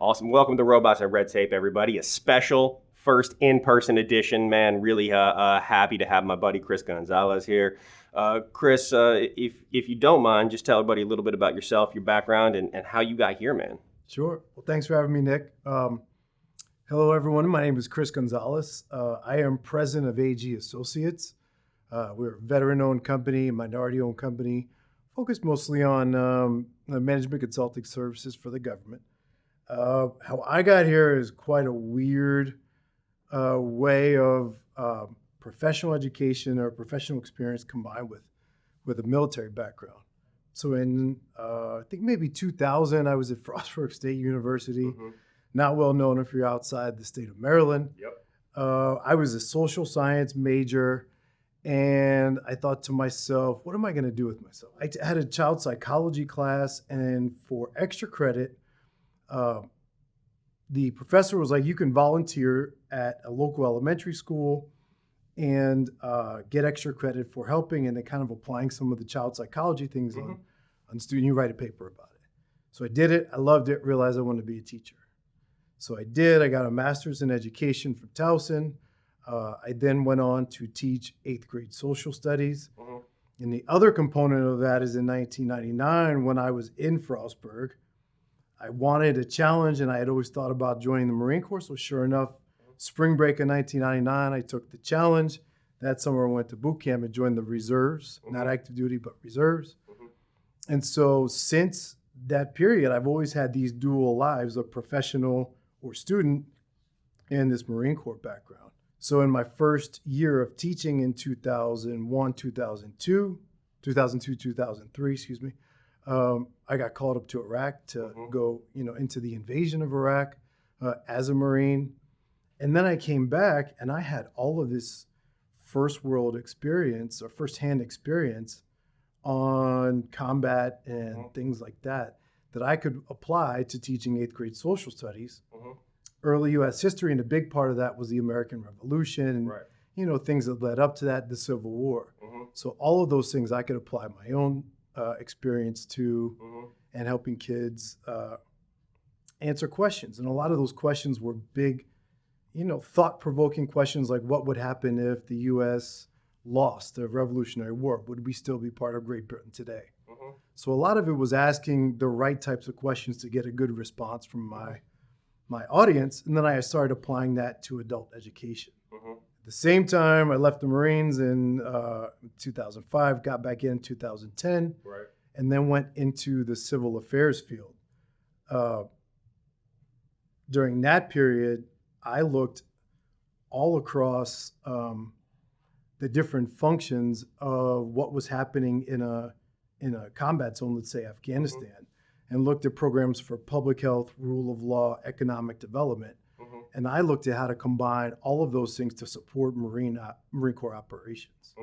Awesome. Welcome to Robots and Red Tape, everybody. A special first in-person edition, man. Really happy to have my buddy Chris Gonzalez here. Chris, if you don't mind, just tell everybody a little bit about yourself, your background, and how you got here, man. Sure. Well, thanks for having me, Nick. Hello, everyone. My name is Chris Gonzalez. I am president of AG Associates. We're a veteran-owned company, minority-owned company, focused mostly on management consulting services for the government. How I got here is quite a weird way of professional education or professional experience combined with a military background. So in, I think maybe 2000, I was at Frostburg State University, not well known if you're outside the state of Maryland. Yep. I was a social science major, and I thought to myself, what am I going to do with myself? I had a child psychology class, and for extra credit, the professor was like, you can volunteer at a local elementary school and get extra credit for helping and then kind of applying some of the child psychology things on student. You write a paper about it. So I did it. I loved it. Realized I wanted to be a teacher. So I did. I got a master's in education from Towson. I then went on to teach 8th grade social studies. And the other component of that is in 1999, when I was in Frostburg, I wanted a challenge, and I had always thought about joining the Marine Corps. So sure enough, spring break of 1999, I took the challenge. That summer I went to boot camp and joined the reserves, not active duty, but reserves. And so since that period, I've always had these dual lives of professional or student and this Marine Corps background. So in my first year of teaching in 2001, 2002, 2003, excuse me, I got called up to Iraq to go, into the invasion of Iraq as a Marine. And then I came back and I had all of this first world experience or firsthand experience on combat and things like that I could apply to teaching 8th grade social studies, early U.S. history. And a big part of that was the American Revolution and, things that led up to that, the Civil War. So all of those things I could apply my own experience to and helping kids answer questions. And a lot of those questions were big, thought-provoking questions like what would happen if the U.S. lost the Revolutionary War? Would we still be part of Great Britain today? So a lot of it was asking the right types of questions to get a good response from my audience. And then I started applying that to adult education. At the same time, I left the Marines in 2005, got back in 2010, and then went into the civil affairs field. During that period, I looked all across the different functions of what was happening in a combat zone, let's say Afghanistan, and looked at programs for public health, rule of law, economic development. And I looked at how to combine all of those things to support Marine Corps operations.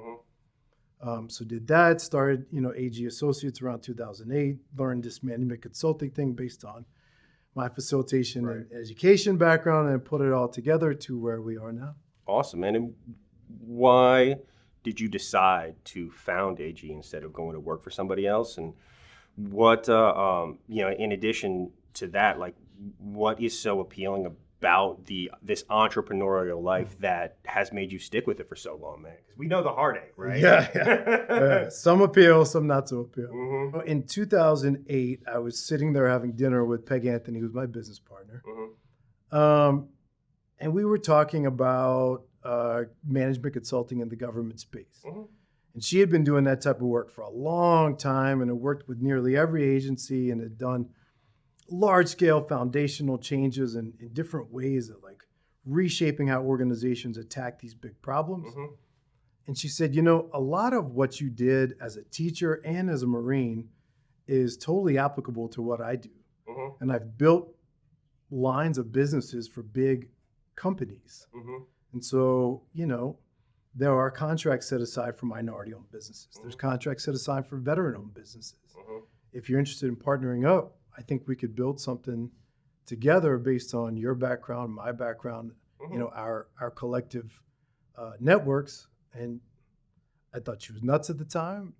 So did that, started, AG Associates around 2008, learned this management consulting thing based on my facilitation and education background, and put it all together to where we are now. Awesome, man. And why did you decide to found AG instead of going to work for somebody else? And what, in addition to that, like, what is so appealing about this entrepreneurial life that has made you stick with it for so long, man? Because we know the heartache, right? Yeah. Some appeal, some not so appeal. In 2008, I was sitting there having dinner with Peg Anthony, who's my business partner. And we were talking about management consulting in the government space. And she had been doing that type of work for a long time and had worked with nearly every agency and had done large-scale foundational changes in different ways of like reshaping how organizations attack these big problems. And she said, a lot of what you did as a teacher and as a Marine is totally applicable to what I do. And I've built lines of businesses for big companies. And so, there are contracts set aside for minority-owned businesses. There's contracts set aside for veteran-owned businesses. If you're interested in partnering up, I think we could build something together based on your background, my background, our collective networks. And I thought she was nuts at the time.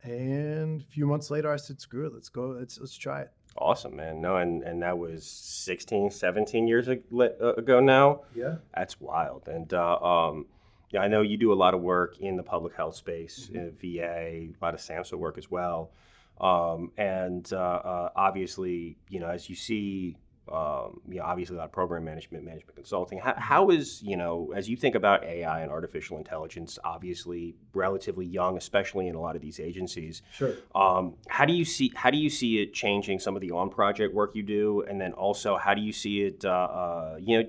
And a few months later, I said, screw it, let's go, let's try it. Awesome, man. No, and that was 16, 17 years ago now. Yeah. That's wild. And yeah, I know you do a lot of work in the public health space, in VA, a lot of SAMHSA work as well. And obviously, as you see, obviously a lot of program management consulting. How is, as you think about AI and artificial intelligence, obviously relatively young, especially in a lot of these agencies. Sure. How do you see it changing some of the on-project work you do, and then also how do you see it,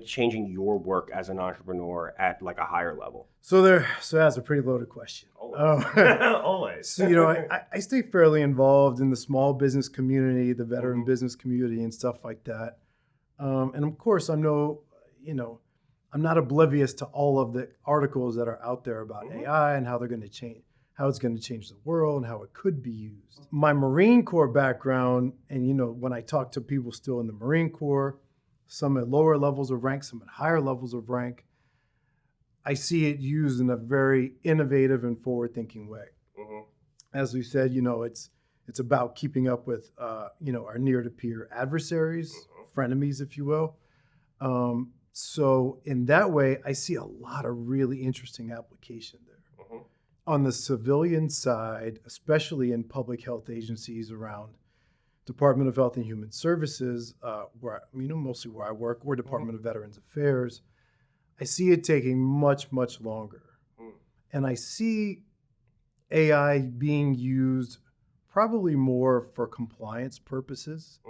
changing your work as an entrepreneur at like a higher level? So that's a pretty loaded question. Always. So, I stay fairly involved in the small business community, the veteran business community, and stuff like that. And of course, I'm not oblivious to all of the articles that are out there about AI and how they're going to change, how it's going to change the world and how it could be used. My Marine Corps background, and when I talk to people still in the Marine Corps, some at lower levels of rank, some at higher levels of rank, I see it used in a very innovative and forward-thinking way. As we said, it's about keeping up with, our near-to-peer adversaries, frenemies, if you will. So in that way, I see a lot of really interesting application there. On the civilian side, especially in public health agencies around Department of Health and Human Services, mostly where I work, or Department of Veterans Affairs, I see it taking much, much longer. And I see AI being used probably more for compliance purposes.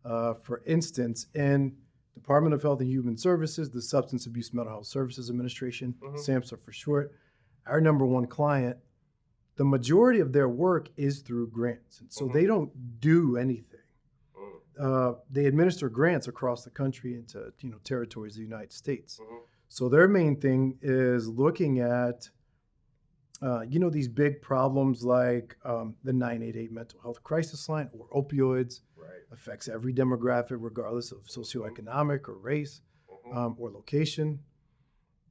For instance, in Department of Health and Human Services, the Substance Abuse Mental Health Services Administration, SAMHSA for short, our number one client, the majority of their work is through grants. And so they don't do anything. They administer grants across the country into territories of the United States. So their main thing is looking at these big problems like the 988 mental health crisis line or opioids. Affects every demographic regardless of socioeconomic or race or location.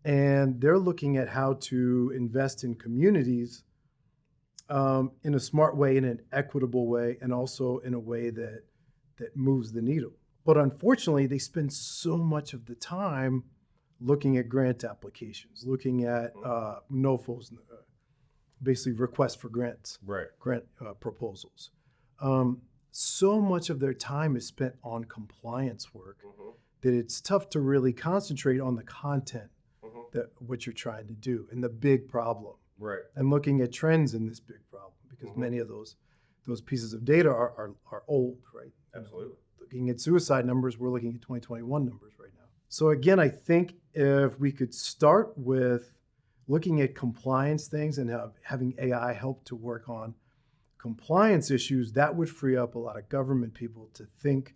And they're looking at how to invest in communities in a smart way, in an equitable way, and also in a way that moves the needle. But unfortunately, they spend so much of the time looking at grant applications, looking at NOFOs, basically requests for grants, grant proposals. So much of their time is spent on compliance work that it's tough to really concentrate on the content that what you're trying to do and the big problem. And looking at trends in this big problem, because many of those pieces of data are old, right? Absolutely. Looking at suicide numbers, we're looking at 2021 numbers right now. So again, I think if we could start with looking at compliance things and having AI help to work on compliance issues, that would free up a lot of government people to think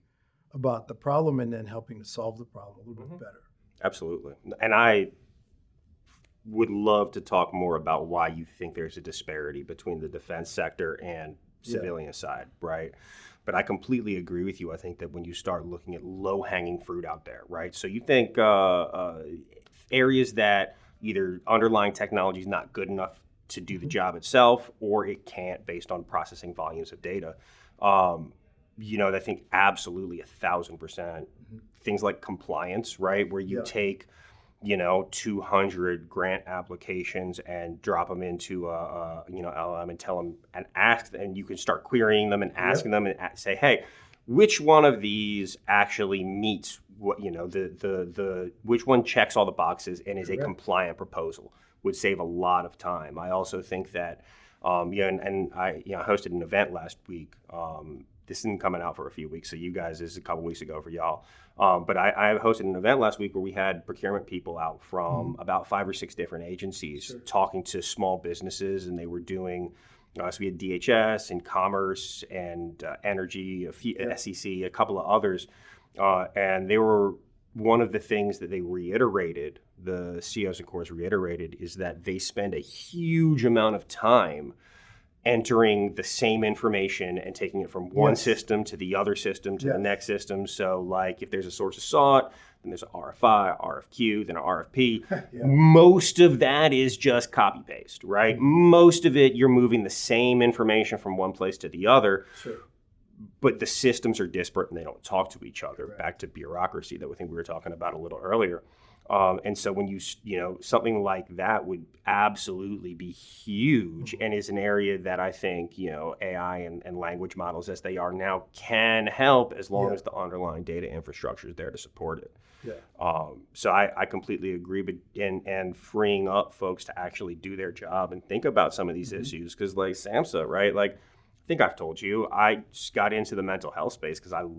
about the problem and then helping to solve the problem a little bit better. Absolutely. And I would love to talk more about why you think there's a disparity between the defense sector and civilian side, right? But I completely agree with you. I think that when you start looking at low-hanging fruit out there, right? So you think areas that either underlying technology is not good enough to do the job itself, or it can't based on processing volumes of data. I think absolutely 1,000%. Things like compliance, right? Where you take, 200 grant applications and drop them into LLM and tell them and ask, and you can start querying them and asking them and say, hey, which one of these actually meets what, the which one checks all the boxes and is a compliant proposal, would save a lot of time. I also think that, and I hosted an event last week. This isn't coming out for a few weeks, so you guys, this is a couple weeks ago for y'all. But I hosted an event last week where we had procurement people out from about 5 or 6 different agencies talking to small businesses, and they were doing, so we had DHS and Commerce and Energy, SEC, a couple of others, and they were, one of the things that they reiterated, the CEOs of course reiterated, is that they spend a huge amount of time entering the same information and taking it from one system to the other system to the next system. So like if there's a source of sought, then there's an RFI, RFQ, then an RFP. Most of that is just copy paste, right? Most of it, you're moving the same information from one place to the other. but the systems are disparate and they don't talk to each other. Right. Back to bureaucracy that I think we were talking about a little earlier. And so when something like that would absolutely be huge, and is an area that I think, AI and language models as they are now can help, as long as the underlying data infrastructure is there to support it. Yeah. So I completely agree, but and freeing up folks to actually do their job and think about some of these issues, because like SAMHSA, right? Like, I think I've told you, I just got into the mental health space because I've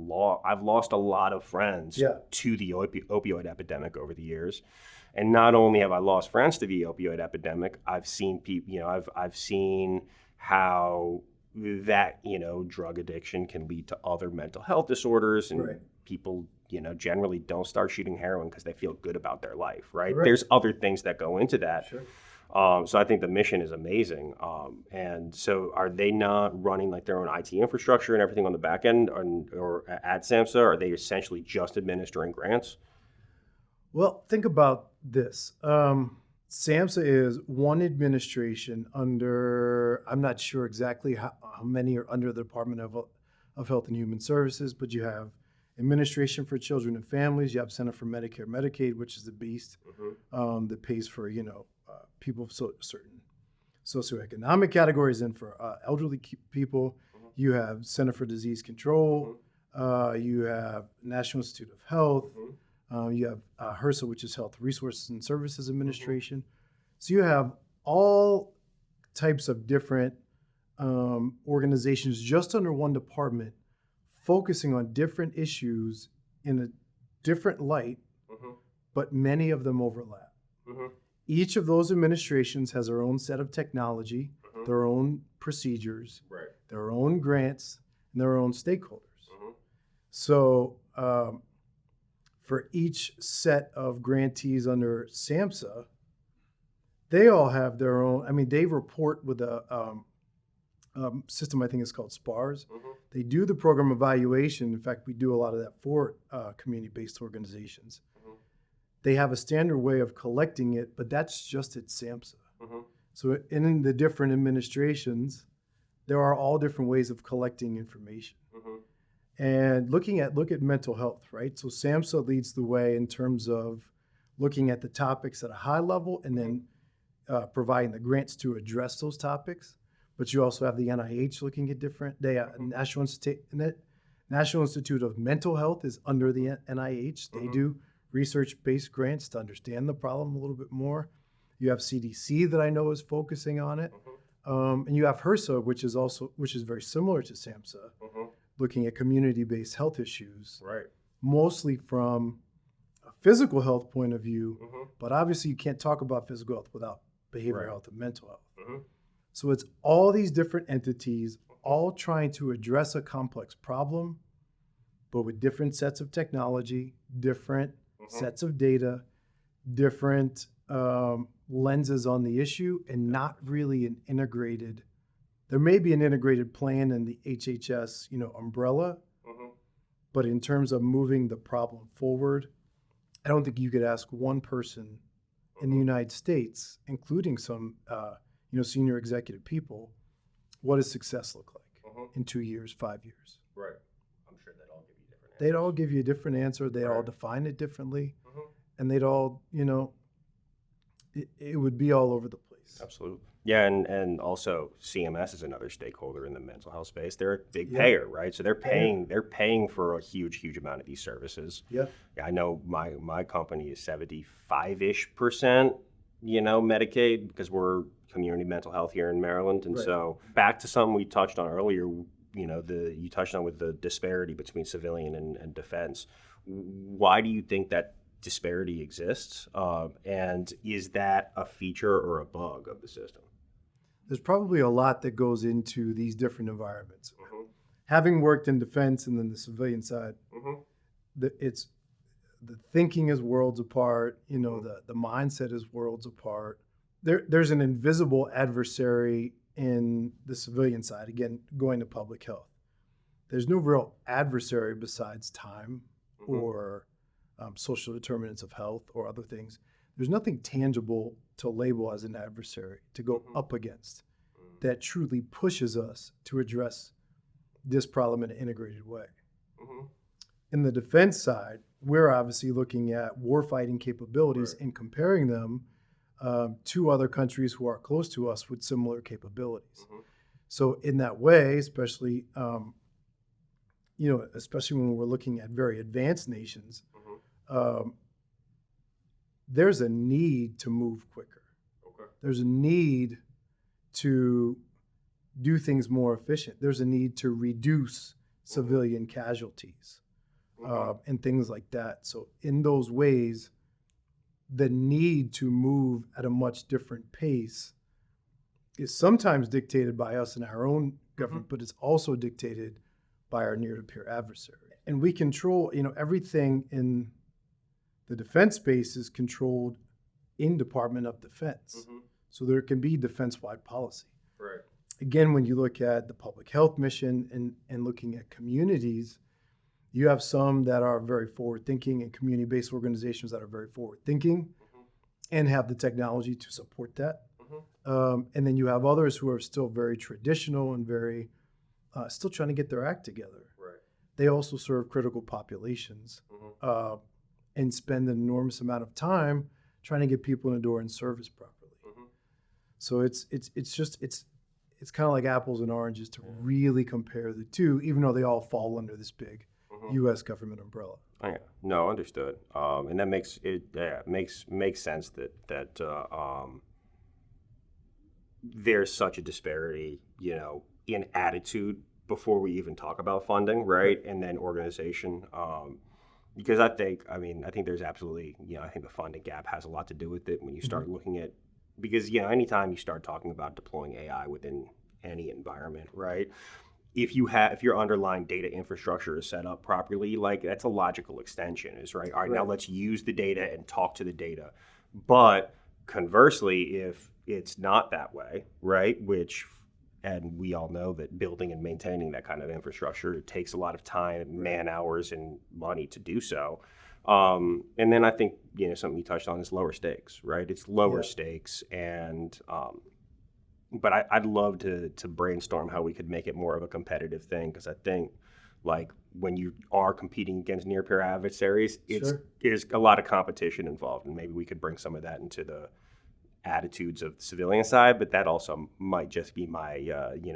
lost a lot of friends to the opioid epidemic over the years. And not only have I lost friends to the opioid epidemic, I've seen people, I've seen how that, drug addiction can lead to other mental health disorders, and people, generally don't start shooting heroin because they feel good about their life, right? There's other things that go into that. Sure. So I think the mission is amazing. And so are they not running like their own IT infrastructure and everything on the back end, or at SAMHSA? Are they essentially just administering grants? Well, think about this. SAMHSA is one administration under, I'm not sure exactly how many are under the Department of Health and Human Services, but you have Administration for Children and Families, you have Center for Medicare and Medicaid, which is the beast that pays for, people of certain socioeconomic categories, and for elderly people. You have Center for Disease Control, you have National Institute of Health, you have HRSA, which is Health Resources and Services Administration. So you have all types of different organizations just under one department, focusing on different issues in a different light, but many of them overlap. Each of those administrations has their own set of technology, their own procedures, their own grants, and their own stakeholders. So for each set of grantees under SAMHSA, they all have their own, they report with a system, I think it's called SPARS. They do the program evaluation. In fact, we do a lot of that for community-based organizations. They have a standard way of collecting it, but that's just at SAMHSA. So in the different administrations, there are all different ways of collecting information. And look at mental health, right? So SAMHSA leads the way in terms of looking at the topics at a high level, and then providing the grants to address those topics. But you also have the NIH looking at different. National Institute of Mental Health is under the NIH. They do research-based grants to understand the problem a little bit more. You have CDC that I know is focusing on it, and you have HRSA, which is very similar to SAMHSA, looking at community-based health issues, mostly from a physical health point of view. But obviously, you can't talk about physical health without behavioral health and mental health. So it's all these different entities, all trying to address a complex problem, but with different sets of technology, different sets of data, different lenses on the issue, and not really an integrated. There may be an integrated plan in the HHS, umbrella, but in terms of moving the problem forward, I don't think you could ask one person in the United States, including some, senior executive people, what does success look like in 2 years, 5 years? Right. I'm sure they'd all give you different answers. They'd all give you a different answer. They all define it differently. And they'd all, it would be all over the place. Absolutely. Yeah, and also CMS is another stakeholder in the mental health space. They're a big payer, right? So they're paying for a huge amount of these services. Yeah. I know my company is 75-ish%, Medicaid, because we're community mental health here in Maryland. And so back to something we touched on earlier, you touched on with the disparity between civilian and defense. Why do you think that disparity exists? And is that a feature or a bug of the system? There's probably a lot that goes into these different environments. Having worked in defense and then the civilian side, the thinking is worlds apart. The mindset is worlds apart. There's an invisible adversary in the civilian side. Again, going to public health, there's no real adversary besides time or social determinants of health or other things. There's nothing tangible to label as an adversary to go up against that truly pushes us to address this problem in an integrated way. Mm-hmm. In the defense side, we're obviously looking at warfighting capabilities Right. and comparing them to other countries who are close to us with similar capabilities. Mm-hmm. So in that way, especially especially when we're looking at very advanced nations, Mm-hmm. there's a need to move quicker. Okay. There's a need to do things more efficient. There's a need to reduce civilian casualties and things like that. So in those ways, the need to move at a much different pace is sometimes dictated by us in our own government, but it's also dictated by our near-to-peer adversary. And we control, everything in the defense space is controlled in Department of Defense. Mm-hmm. So there can be defense-wide policy. Right. Again, when you look at the public health mission and looking at communities, you have some that are very forward-thinking and community-based organizations that are very forward-thinking and have the technology to support that. And then you have others who are still very traditional and very still trying to get their act together. Right. They also serve critical populations and spend an enormous amount of time trying to get people in the door and service properly. So it's kind of like apples and oranges to really compare the two, even though they all fall under this big U.S. government umbrella. Oh, yeah. No, understood. And that makes sense that there's such a disparity, in attitude before we even talk about funding, right? And then organization. Because I think there's absolutely, I think the funding gap has a lot to do with it when you start looking at, because, anytime you start talking about deploying AI within any environment, right? If your underlying data infrastructure is set up properly, like that's a logical extension is right. All right, now let's use the data and talk to the data. But conversely, if it's not that way, right, and we all know that building and maintaining that kind of infrastructure, it takes a lot of time, man hours, and money to do so. And then I think, something you touched on is lower stakes, right? It's lower stakes. And, but I'd love to brainstorm how we could make it more of a competitive thing. Cause I think like when you are competing against near peer adversaries, there's a lot of competition involved, and maybe we could bring some of that into the attitudes of the civilian side, but that also might just be my,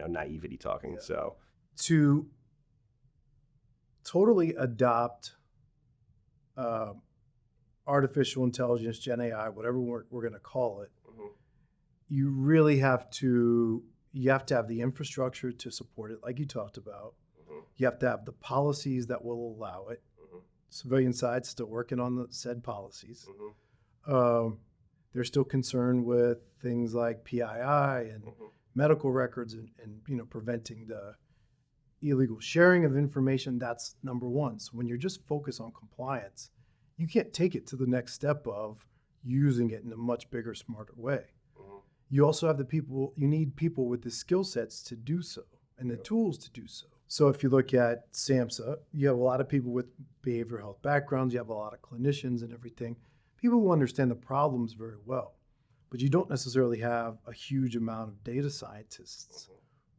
naivety talking. So to totally adopt artificial intelligence, Gen AI, whatever we're going to call it, you really have to have the infrastructure to support it, like you talked about. You have to have the policies that will allow it. Civilian side still working on the said policies. They're still concerned with things like PII and medical records and preventing the illegal sharing of information. That's number one. So when you're just focused on compliance, you can't take it to the next step of using it in a much bigger, smarter way. You also have you need people with the skill sets to do so and the tools to do so. So if you look at SAMHSA, you have a lot of people with behavioral health backgrounds, you have a lot of clinicians and everything, people who understand the problems very well, but you don't necessarily have a huge amount of data scientists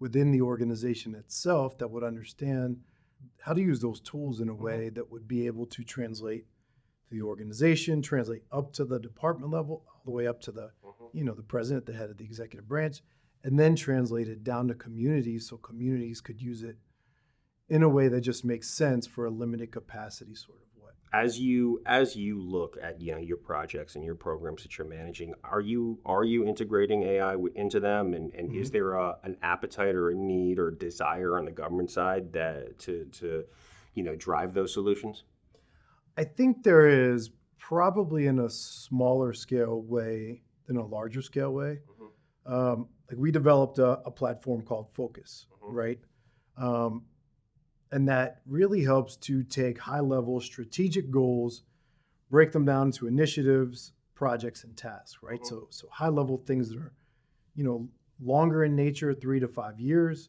within the organization itself that would understand how to use those tools in a way that would be able to translate to the organization, translate up to the department level, all the way up to the, the president, the head of the executive branch, and then translate it down to communities so communities could use it in a way that just makes sense for a limited capacity sort of way. As you look at your projects and your programs that you're managing, are you integrating AI into them, and is there an appetite or a need or desire on the government side that to drive those solutions? I think there is, probably in a smaller scale way than a larger scale way. Like we developed a platform called Focus, right? And that really helps to take high-level strategic goals, break them down into initiatives, projects, and tasks, right? So high-level things that are, longer in nature, 3 to 5 years,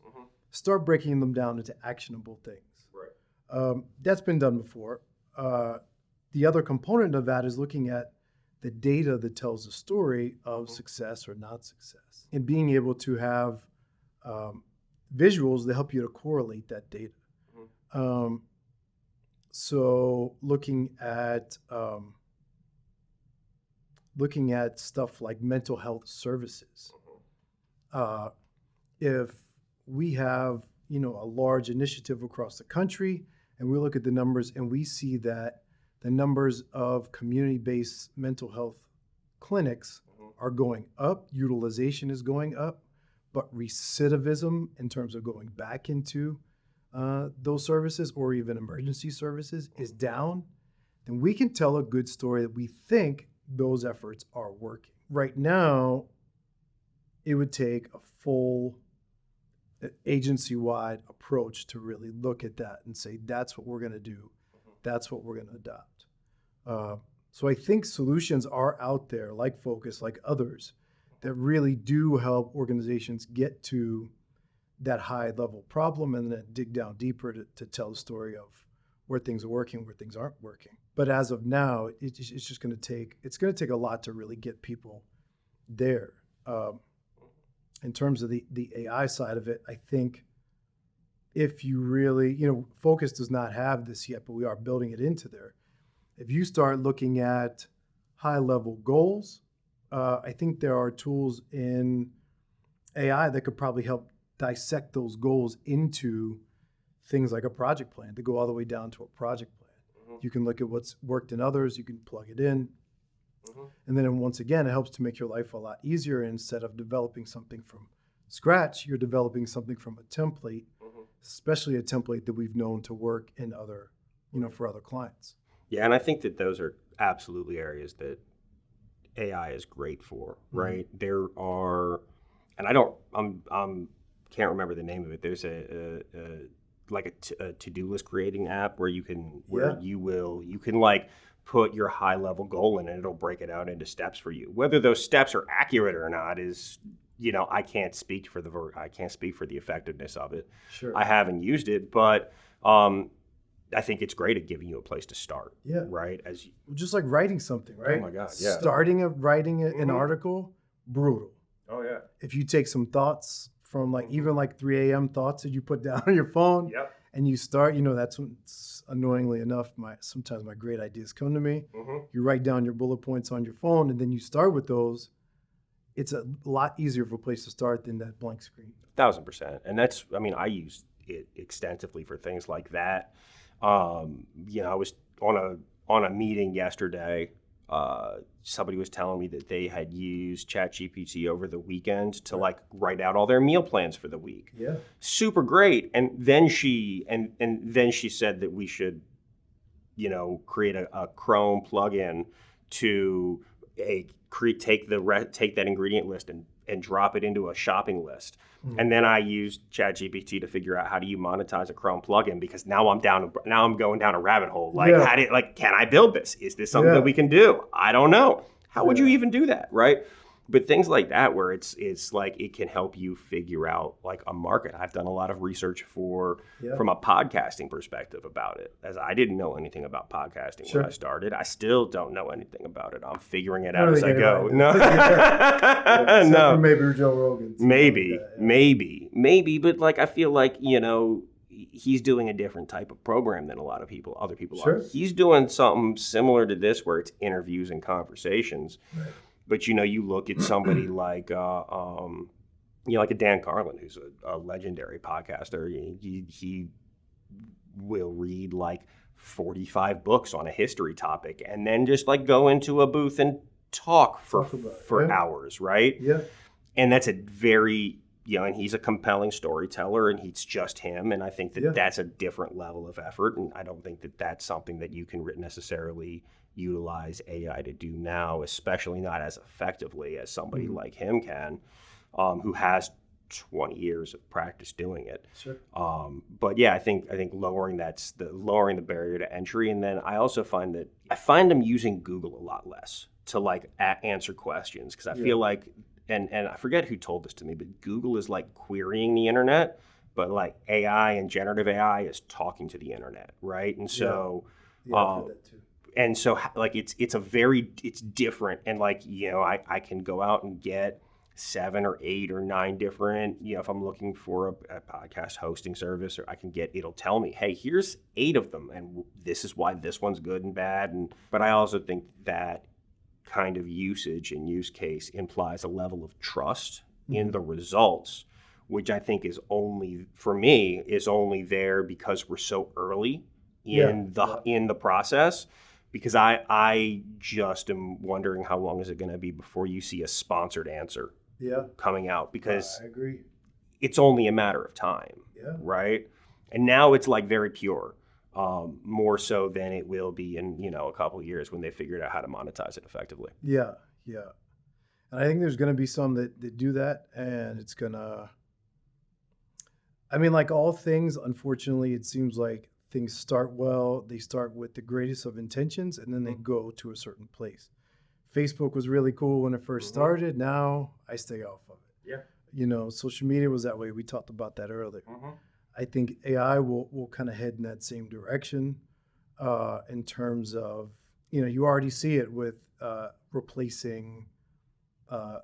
start breaking them down into actionable things. Right. That's been done before. The other component of that is looking at the data that tells the story of success or not success, and being able to have visuals that help you to correlate that data. So looking at stuff like mental health services. If we have, a large initiative across the country, and we look at the numbers and we see that the numbers of community-based mental health clinics are going up, utilization is going up, but recidivism in terms of going back into those services or even emergency services is down, then we can tell a good story that we think those efforts are working. Right now, it would take a full agency-wide approach to really look at that and say, that's what we're going to do. That's what we're going to adopt. So I think solutions are out there, like Focus, like others, that really do help organizations get to that high-level problem and then dig down deeper to tell the story of where things are working, where things aren't working. But as of now, it's just going to take a lot to really get people there. In terms of the AI side of it, I think if you really, Focus does not have this yet, but we are building it into there. If you start looking at high-level goals, I think there are tools in AI that could probably help dissect those goals into things like a project plan to go all the way down to a project plan. You can look at what's worked in others, you can plug it in. And then once again, it helps to make your life a lot easier. Instead of developing something from scratch, you're developing something from a template, especially a template that we've known to work in other, for other clients. Yeah, and I think that those are absolutely areas that AI is great for, right? There are, and can't remember the name of it. There's a to-do list creating app where you can put your high level goal in and it'll break it out into steps for you. Whether those steps are accurate or not is, I can't speak for the effectiveness of it. Sure. I haven't used it, but I think it's great at giving you a place to start. Yeah. Right. Just like writing something, right? Oh my God. Yeah. Writing an article, brutal. Oh yeah. If you take some thoughts from even 3 a.m. thoughts that you put down on your phone, and you start, that's when, annoyingly enough, sometimes my great ideas come to me. You write down your bullet points on your phone, and then you start with those. It's a lot easier of a place to start than that blank screen. 1,000%. And I use it extensively for things like that. I was on a meeting yesterday. Somebody was telling me that they had used ChatGPT over the weekend to write out all their meal plans for the week. Yeah. Super great. And then she said that we should, create a Chrome plugin to take that ingredient list and drop it into a shopping list. And then I used ChatGPT to figure out how do you monetize a Chrome plugin, because now I'm going down a rabbit hole. Can I build this? Is this something that we can do? I don't know. How would you even do that, right? But things like that, where it's like it can help you figure out a market. I've done a lot of research from a podcasting perspective about it, as I didn't know anything about podcasting when I started. I still don't know anything about it. I'm figuring it out as I go. No, no. Maybe Joe Rogan. Maybe. But I feel like he's doing a different type of program than other people are. He's doing something similar to this, where it's interviews and conversations. Right. But you look at somebody like like a Dan Carlin, who's a legendary podcaster. He will read 45 books on a history topic, and then just go into a booth and talk for hours, right? Yeah. And that's a very and he's a compelling storyteller, and he's just him. And I think that that's a different level of effort, and I don't think that that's something that you can necessarily utilize AI to do now, especially not as effectively as somebody like him can, who has 20 years of practice doing it. Sure. But yeah, I think lowering the barrier to entry, and then I also find I'm using Google a lot less to answer questions, because I feel like, and I forget who told this to me, but Google is querying the internet, but AI and generative AI is talking to the internet, right? And so. I've heard that too. And so it's different, and I can go out and get 7 or 8 or 9 different, if I'm looking for a podcast hosting service, or it'll tell me, hey, here's 8 of them, and this is why this one's good and bad. But I also think that kind of usage and use case implies a level of trust in the results, which I think is only there because we're so early in the process. Because I just am wondering how long is it going to be before you see a sponsored answer coming out, because I agree. It's only a matter of time, right? And now it's like very pure, more so than it will be in a couple of years when they figured out how to monetize it effectively. Yeah. And I think there's going to be some that do that, and it's going to, like all things, unfortunately, it seems like things start well, they start with the greatest of intentions, and then they go to a certain place. Facebook was really cool when it first started. Now I stay off of it. Yeah. Social media was that way. We talked about that earlier. I think AI will kind of head in that same direction in terms of, you already see it with replacing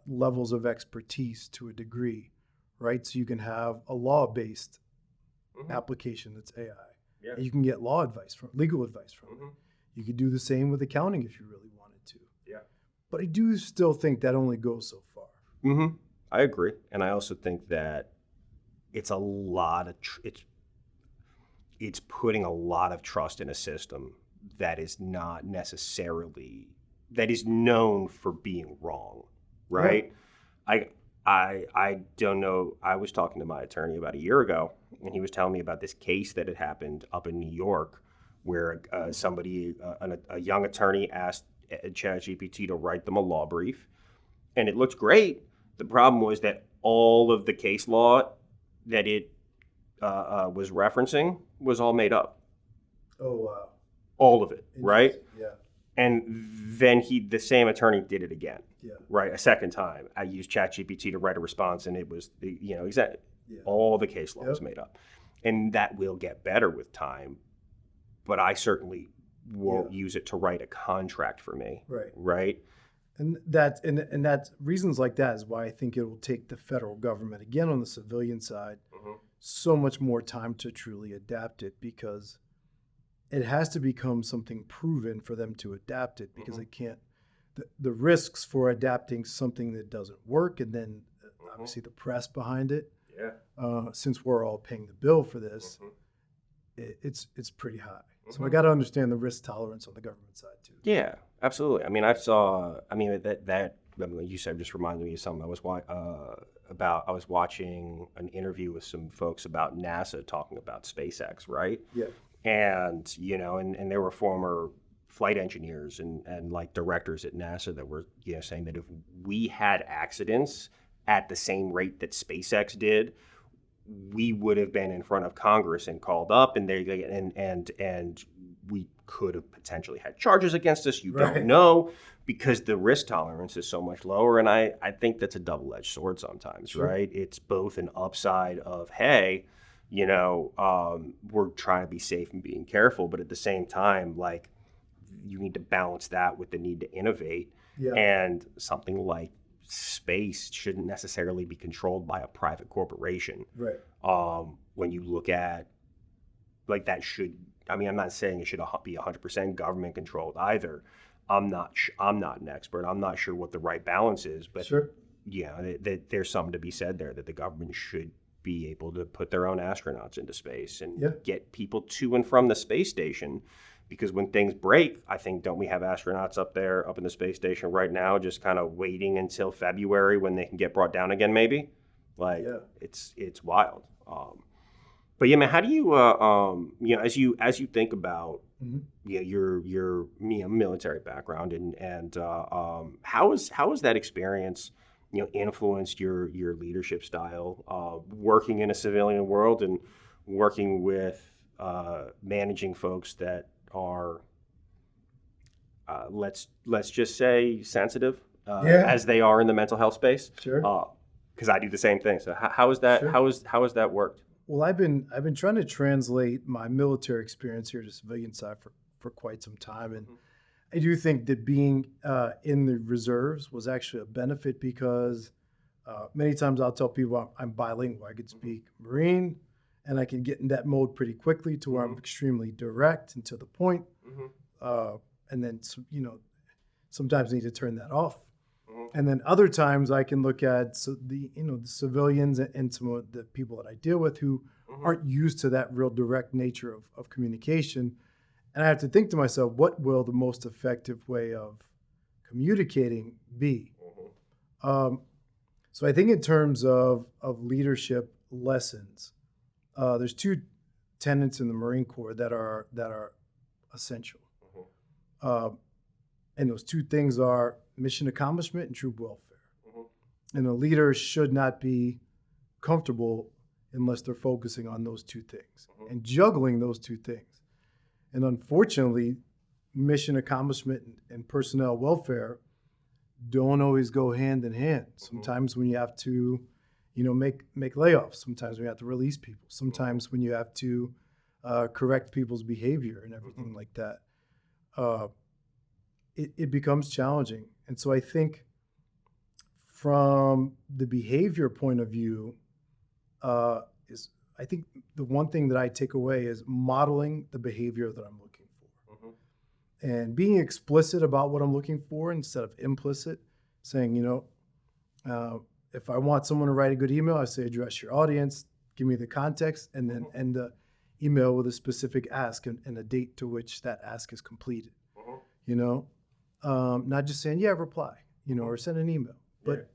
levels of expertise to a degree, right? So you can have a law-based application that's AI. Yeah. And you can get legal advice from it. You could do the same with accounting if you really wanted to. Yeah. But I do still think that only goes so far. I agree. And I also think that it's a lot of, it's putting a lot of trust in a system that is not necessarily, that is known for being wrong, right? Yeah. I don't know. I was talking to my attorney about a year ago, and he was telling me about this case that had happened up in New York where a young attorney asked ChatGPT to write them a law brief, and it looked great. The problem was that all of the case law that it was referencing was all made up. Oh, wow. All of it, right? Yeah. And then the same attorney did it again, right? A second time. I used ChatGPT to write a response, and it was exactly all the case law was made up. And that will get better with time, but I certainly won't use it to write a contract for me, right? And that's reasons like that is why I think it will take the federal government, again on the civilian side, so much more time to truly adapt it, because it has to become something proven for them to adapt it, because it can't, the risks for adapting something that doesn't work, and then obviously the press behind it, since we're all paying the bill for this, it's pretty high. So I got to understand the risk tolerance on the government side too. Yeah, absolutely. That you said just reminded me of something I was I was watching an interview with some folks about NASA talking about SpaceX, right? Yeah. And and there were former flight engineers and like directors at NASA that were saying that if we had accidents at the same rate that SpaceX did, we would have been in front of Congress and called up, and we could have potentially had charges against us. You don't know, because the risk tolerance is so much lower. And I think that's a double-edged sword sometimes, right? It's both an upside of, hey, we're trying to be safe and being careful, but at the same time, like, you need to balance that with the need to innovate. Yeah. And something like space shouldn't necessarily be controlled by a private corporation. Right. When you look at, like, that should, I'm not saying it should be 100% government controlled either. I'm not an expert. I'm not sure what the right balance is, but there's something to be said there, that the government should be able to put their own astronauts into space and get people to and from the space station. Because when things break, I think, don't we have astronauts up in the space station right now, just kind of waiting until February when they can get brought down again, maybe? Like, it's wild. But yeah, man, how do you, as you think about your military background and how has that experience influenced your leadership style, working in a civilian world and working with managing folks that are let's just say sensitive as they are in the mental health space? Sure. Because I do the same thing. So how is that? Sure. How has that worked? Well, I've been trying to translate my military experience here to civilian side for quite some time, and I do think that being in the reserves was actually a benefit, because Many times I'll tell people I'm bilingual. I could speak Marine, and I can get in that mode pretty quickly to where I'm extremely direct and to the point. And then, sometimes need to turn that off. And then other times I can look at the civilians and some of the people that I deal with who aren't used to that real direct nature of communication. And I have to think to myself, what will the most effective way of communicating be? So I think in terms of leadership lessons, there's two tenets in the Marine Corps that are essential. And those two things are mission accomplishment and troop welfare. And a leader should not be comfortable unless they're focusing on those two things and juggling those two things. And unfortunately, mission accomplishment and personnel welfare don't always go hand in hand. Sometimes when you have to, make layoffs, sometimes when you have to release people, sometimes when you have to correct people's behavior and everything like that, it becomes challenging. And so I think from the behavior point of view, I think the one thing that I take away is modeling the behavior that I'm looking for. And being explicit about what I'm looking for instead of implicit, saying, if I want someone to write a good email, I say address your audience, give me the context, and then end the email with a specific ask and a date to which that ask is completed. Not just saying, reply, or send an email, but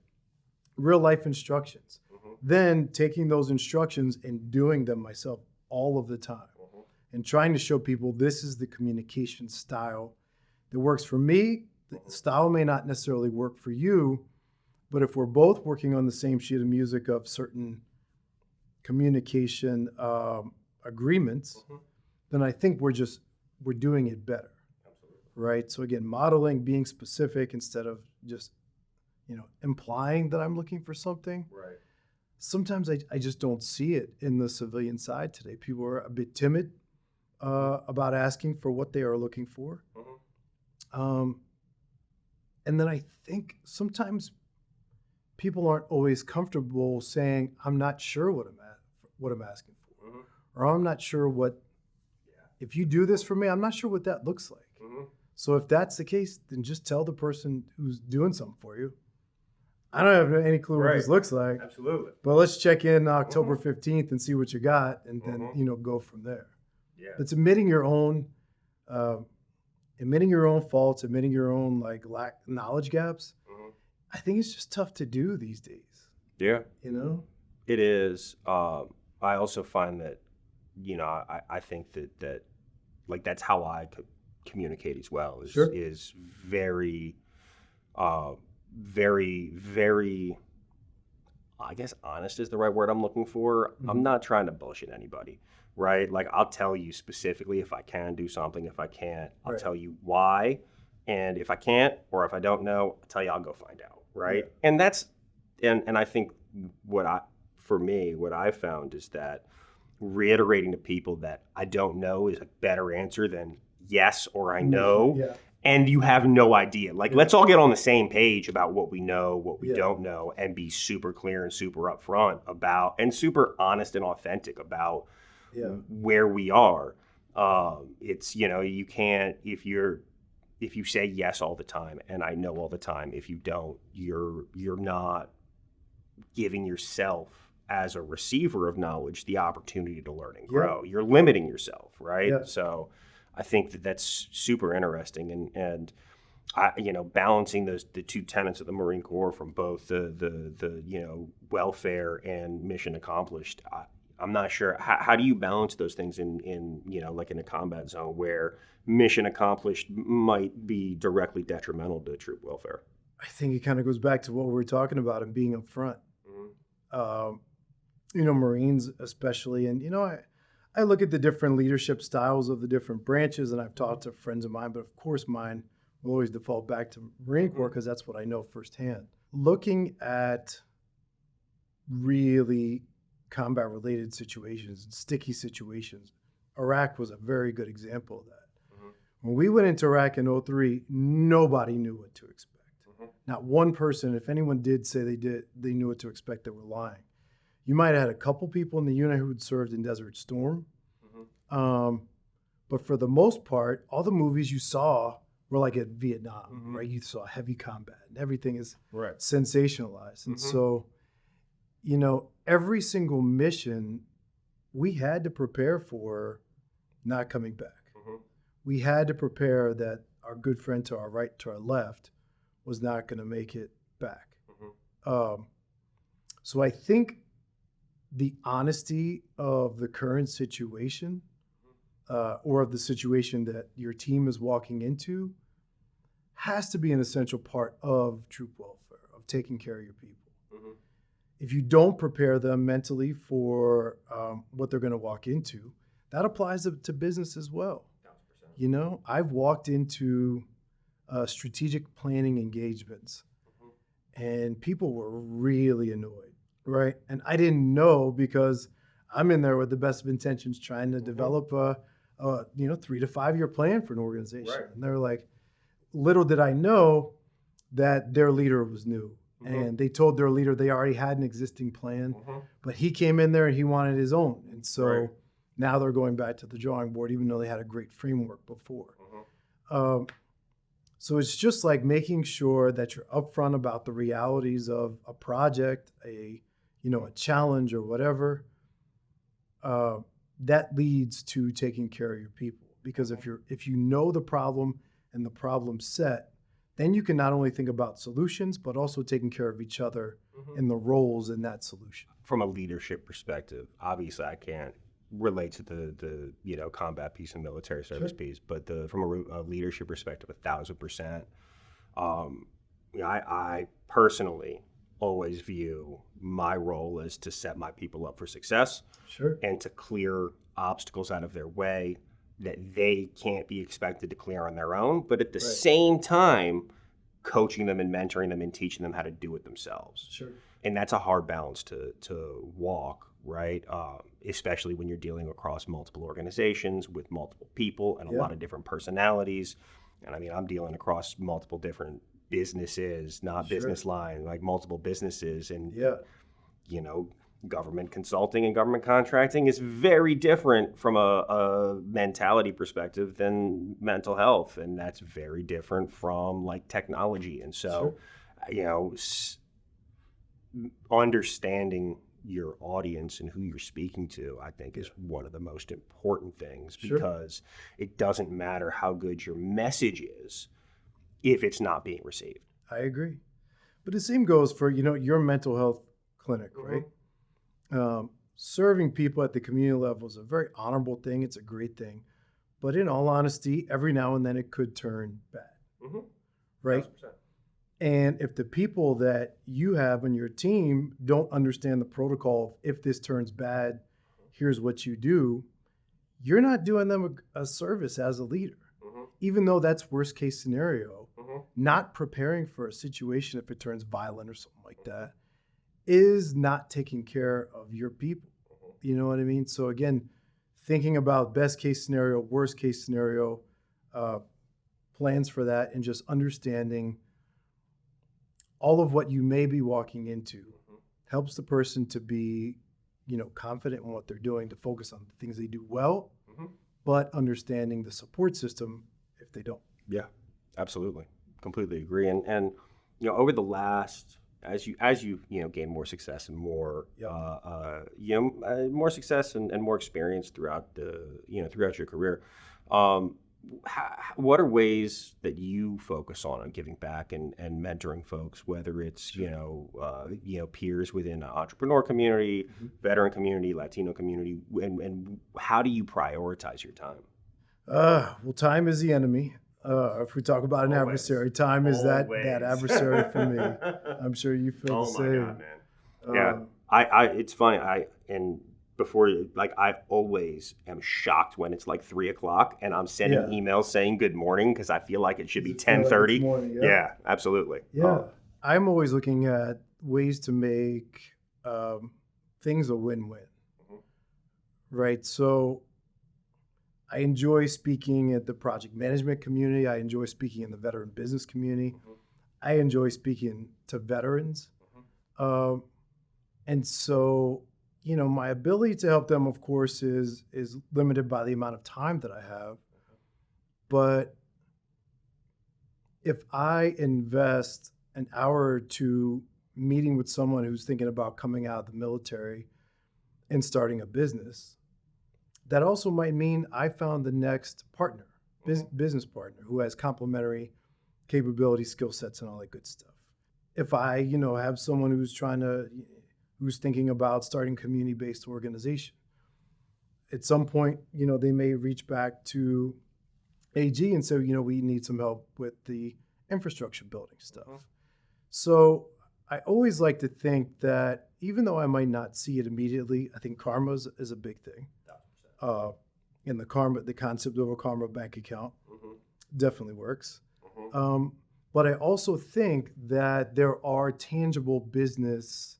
real life instructions. Then taking those instructions and doing them myself all of the time and trying to show people this is the communication style that works for me. The style may not necessarily work for you, but if we're both working on the same sheet of music of certain communication agreements, then I think we're doing it better. Right. So again, modeling, being specific instead of just, implying that I'm looking for something. Right. Sometimes I just don't see it in the civilian side today. People are a bit timid about asking for what they are looking for. And then I think sometimes people aren't always comfortable saying, I'm not sure what I'm asking for, or I'm not sure if you do this for me, I'm not sure what that looks like. So if that's the case, then just tell the person who's doing something for you, I don't have any clue what this looks like. Absolutely. But let's check in October 15th and see what you got, and then, go from there. Yeah. It's admitting your own faults, admitting your own knowledge gaps. I think it's just tough to do these days. Yeah. It is. I also find that, I think that that's how I could communicate as well is very, very, very, I guess honest is the right word I'm looking for. I'm not trying to bullshit anybody, right? I'll tell you specifically if I can do something. If I can't, I'll tell you why. And if I can't, or if I don't know, I'll tell you I'll go find out, right? Yeah. And that's, and I think what I found is that reiterating to people that I don't know is a better answer than yes or I know. Yeah. And you have no idea. Let's all get on the same page about what we know, what we don't know, and be super clear and super upfront about, and super honest and authentic about where we are. It's, you can't, if you say yes all the time and I know all the time, if you don't, you're not giving yourself as a receiver of knowledge the opportunity to learn and grow. You're limiting yourself, right? Yeah. So I think that's super interesting, and I, balancing the two tenets of the Marine Corps from both the welfare and mission accomplished. I'm not sure how do you balance those things in in a combat zone where mission accomplished might be directly detrimental to troop welfare. I think it kind of goes back to what we were talking about and being upfront. Marines especially, and I look at the different leadership styles of the different branches, and I've talked to friends of mine, but of course mine will always default back to Marine Corps because that's what I know firsthand. Looking at really combat-related situations and sticky situations, Iraq was a very good example of that. When we went into Iraq in 2003, nobody knew what to expect. Not one person, if anyone did say they knew what to expect, they were lying. You might have had a couple people in the unit who had served in Desert Storm. But for the most part, all the movies you saw were like at Vietnam, right? You saw heavy combat and everything is sensationalized. And so, every single mission we had to prepare for not coming back. We had to prepare that our good friend to our right, to our left, was not going to make it back. So I think the honesty of the current situation, or of the situation that your team is walking into, has to be an essential part of troop welfare, of taking care of your people. If you don't prepare them mentally for what they're going to walk into, that applies to business as well. 100%. I've walked into strategic planning engagements, and people were really annoyed, right? And I didn't know, because I'm in there with the best of intentions, trying to develop a 3 to 5 year plan for an organization. Right. And they're like, little did I know that their leader was new. And they told their leader they already had an existing plan, but he came in there and he wanted his own. And so now they're going back to the drawing board, even though they had a great framework before. So it's just like making sure that you're upfront about the realities of a project, a challenge or whatever. That leads to taking care of your people. Because if you know the problem and the problem set, then you can not only think about solutions, but also taking care of each other and the roles in that solution. From a leadership perspective, obviously I can't relate to the combat piece and military service piece, but from a leadership perspective, 1,000%. I personally always view my role as to set my people up for success, and to clear obstacles out of their way that they can't be expected to clear on their own, but at the same time, coaching them and mentoring them and teaching them how to do it themselves. And that's a hard balance to walk, right? Especially when you're dealing across multiple organizations with multiple people and a lot of different personalities. And I mean, I'm dealing across multiple different businesses, not business line, like multiple businesses. And, government consulting and government contracting is very different from a mentality perspective than mental health. And that's very different from like technology. And so, understanding your audience and who you're speaking to, I think is one of the most important things, because it doesn't matter how good your message is if it's not being received. I agree. But the same goes for, your mental health clinic, right? Serving people at the community level is a very honorable thing. It's a great thing. But in all honesty, every now and then it could turn bad, right? 100%. And if the people that you have on your team don't understand the protocol of, if this turns bad, here's what you do, you're not doing them a service as a leader. Even though that's worst case scenario, not preparing for a situation if it turns violent or something like that is not taking care of your people. You know what I mean? So again, thinking about best case scenario, worst case scenario, plans for that, and just understanding all of what you may be walking into helps the person to be, confident in what they're doing, to focus on the things they do well, but understanding the support system if they don't. Yeah, absolutely. Completely agree. And over the last, as you gain more success and more more success and more experience throughout your career, what are ways that you focus on giving back and mentoring folks, whether it's peers within an entrepreneur community, veteran community, Latino community, and how do you prioritize your time? Well, time is the enemy. If we talk about an adversary, time is that adversary for me. I'm sure you feel the same. Oh my God, man. It's funny. I always am shocked when it's like 3:00 and I'm sending emails saying good morning, because I feel like it should be 10:30. Yeah, absolutely. Yeah, I'm always looking at ways to make things a win-win. Right. So I enjoy speaking at the project management community. I enjoy speaking in the veteran business community. I enjoy speaking to veterans. Um, and so, my ability to help them, of course, is limited by the amount of time that I have. But if I invest an hour or two meeting with someone who's thinking about coming out of the military and starting a business, that also might mean I found the next partner, business partner who has complementary capability, skill sets, and all that good stuff. If I, have someone who's thinking about starting a community-based organization, at some point, they may reach back to AG and say, we need some help with the infrastructure building stuff. So I always like to think that even though I might not see it immediately, I think karma is a big thing. And the concept of a karma bank account definitely works. But I also think that there are tangible business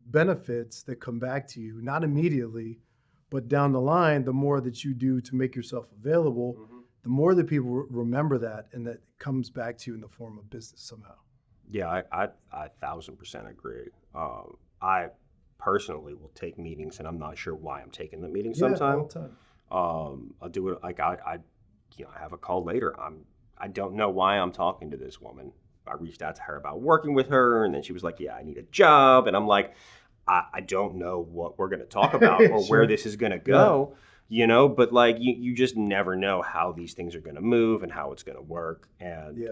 benefits that come back to you, not immediately, but down the line, the more that you do to make yourself available, the more that people remember that, and that comes back to you in the form of business somehow. Yeah, I 1,000% agree. I personally will take meetings, and I'm not sure why I'm taking the meeting sometimes. All the time. I'll do it like I have a call later. I don't know why I'm talking to this woman. I reached out to her about working with her, and then she was like, "Yeah, I need a job," and I'm like, I don't know what we're going to talk about or where this is going to go, but like you just never know how these things are going to move and how it's going to work. And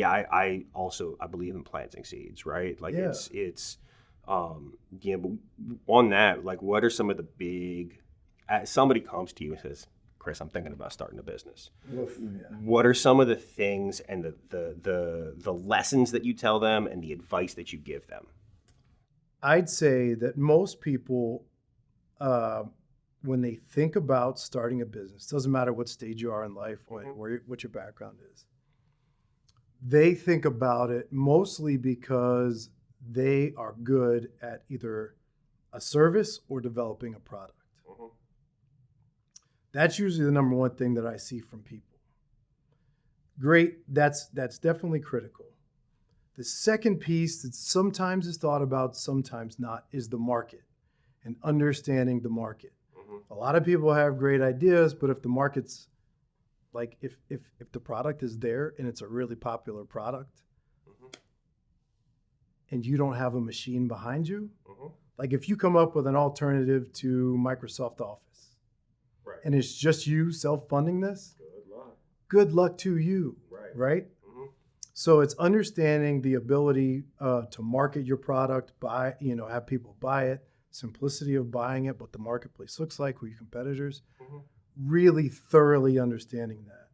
I also believe in planting seeds, right? Like it's but on that, like what are some of the big, somebody comes to you and says, Chris, I'm thinking about starting a business. What are some of the things and the lessons that you tell them and the advice that you give them? I'd say that most people, when they think about starting a business, doesn't matter what stage you are in life, what your background is, they think about it mostly because they are good at either a service or developing a product. That's usually the number one thing that I see from people. Great, that's definitely critical. The second piece that sometimes is thought about, sometimes not, is the market and understanding the market. A lot of people have great ideas, but if the market's like, if the product is there and it's a really popular product and you don't have a machine behind you, like if you come up with an alternative to Microsoft Office and it's just you self-funding this, good luck to you, right? So it's understanding the ability to market your product, have people buy it, simplicity of buying it, what the marketplace looks like, who your competitors, really thoroughly understanding that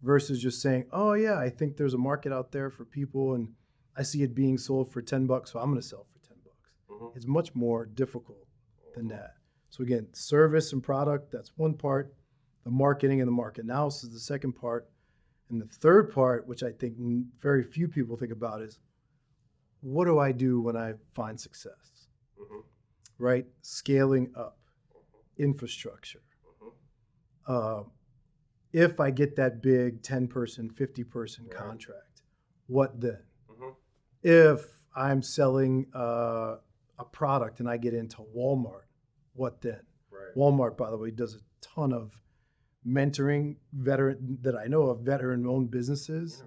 versus just saying, oh yeah, I think there's a market out there for people and I see it being sold for $10, so I'm going to sell for $10. It's much more difficult than that. So again, service and product, that's one part. The marketing and the market analysis is the second part. And the third part, which I think very few people think about, is what do I do when I find success? Right? Scaling up, infrastructure. If I get that big 10-person, 50-person contract, what then? If I'm selling a product and I get into Walmart, what then? Walmart, by the way, does a ton of mentoring that I know of veteran-owned businesses.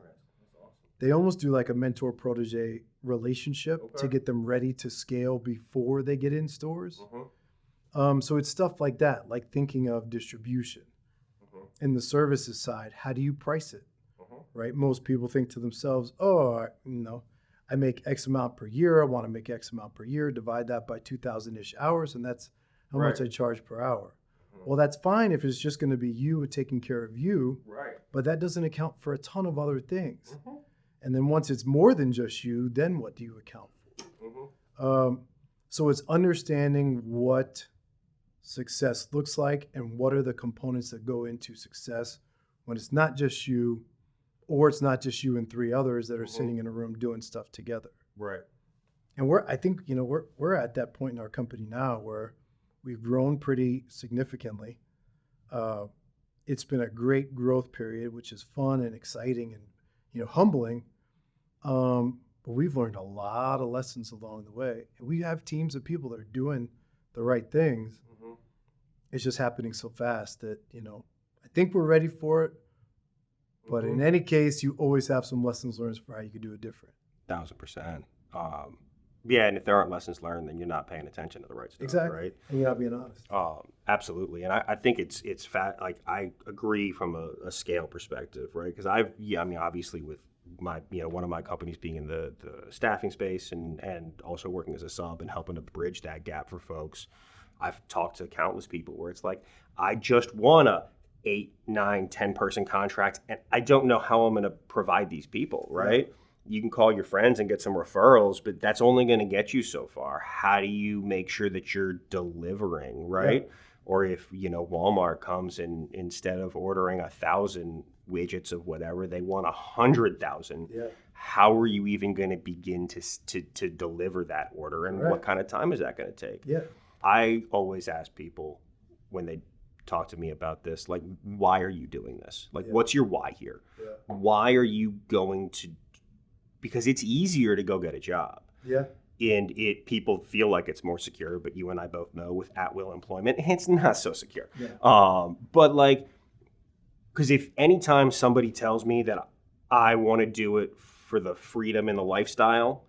They almost do like a mentor-protege relationship to get them ready to scale before they get in stores. So it's stuff like that, like thinking of distribution. In the services side, how do you price it? Right? Most people think to themselves, I make X amount per year. I want to make X amount per year. Divide that by 2,000-ish hours, and that's how much I charge per hour. Well, that's fine if it's just going to be you taking care of you, but that doesn't account for a ton of other things. And then once it's more than just you, then what do you account for? So it's understanding what success looks like and what are the components that go into success when it's not just you, or it's not just you and three others that are sitting in a room doing stuff together. And we're at that point in our company now where we've grown pretty It's been a great growth period, which is fun and exciting, and humbling. But we've learned a lot of lessons along the way. And we have teams of people that are doing the right things. Mm-hmm. It's just happening so fast that, I think we're ready for it. But in any case, you always have some lessons learned for how you could do it different. 1,000%. Yeah, and if there aren't lessons learned, then you're not paying attention to the right stuff, exactly. Right? And you're not being honest. Absolutely, and I think it's fat. Like I agree from a scale perspective, right? Because obviously with my one of my companies being in the staffing space and also working as a sub and helping to bridge that gap for folks, I've talked to countless people where it's like I just want a 8, 9, 10 person contract, and I don't know how I'm going to provide these people, right? Yeah. You can call your friends and get some referrals, but that's only going to get you so far. How do you make sure that you're delivering, right? Yeah. Or if, Walmart comes and instead of ordering 1,000 widgets of whatever, they want 100,000. Yeah. How are you even going to begin to deliver that order? And what kind of time is that going to take? Yeah. I always ask people when they talk to me about this, like, why are you doing this? Like, what's your why here? Yeah. Why are you going to, because it's easier to go get a job. Yeah. And people feel like it's more secure, but you and I both know with at-will employment, it's not so secure. Yeah. But like, because if anytime somebody tells me that I want to do it for the freedom and the lifestyle,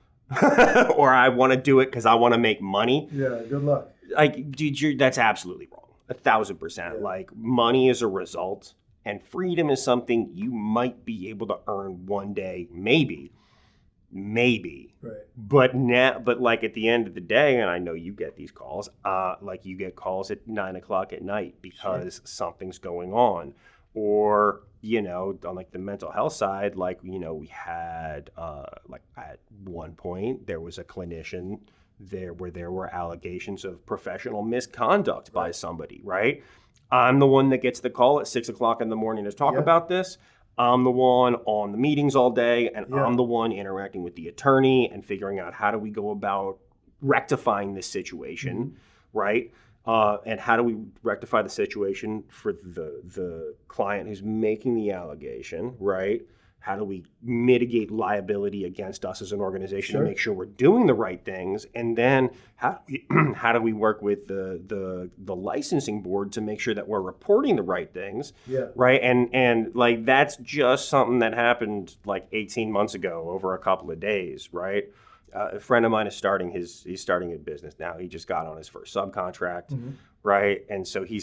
or I want to do it because I want to make money. Yeah, good luck. Like, dude, that's absolutely wrong. 1,000%. Yeah. Like, money is a result, and freedom is something you might be able to earn one day, maybe. Right. But like at the end of the day, and I know you get these calls, like you get calls at 9 o'clock at night because something's going on, or on like the mental health side, like we had like at one point there was a clinician there where there were allegations of professional misconduct by somebody. Right. I'm the one that gets the call at 6 o'clock in the morning to talk about this. I'm the one on the meetings all day, and I'm the one interacting with the attorney and figuring out how do we go about rectifying this situation, right? And how do we rectify the situation for the client who's making the allegation, right? How do we mitigate liability against us as an organization to make sure we're doing the right things? And then how do we work with the licensing board to make sure that we're reporting the right things, right? And like that's just something that happened like 18 months ago over a couple of days, right? A friend of mine is he's starting a business now. He just got on his first subcontract, right? And so he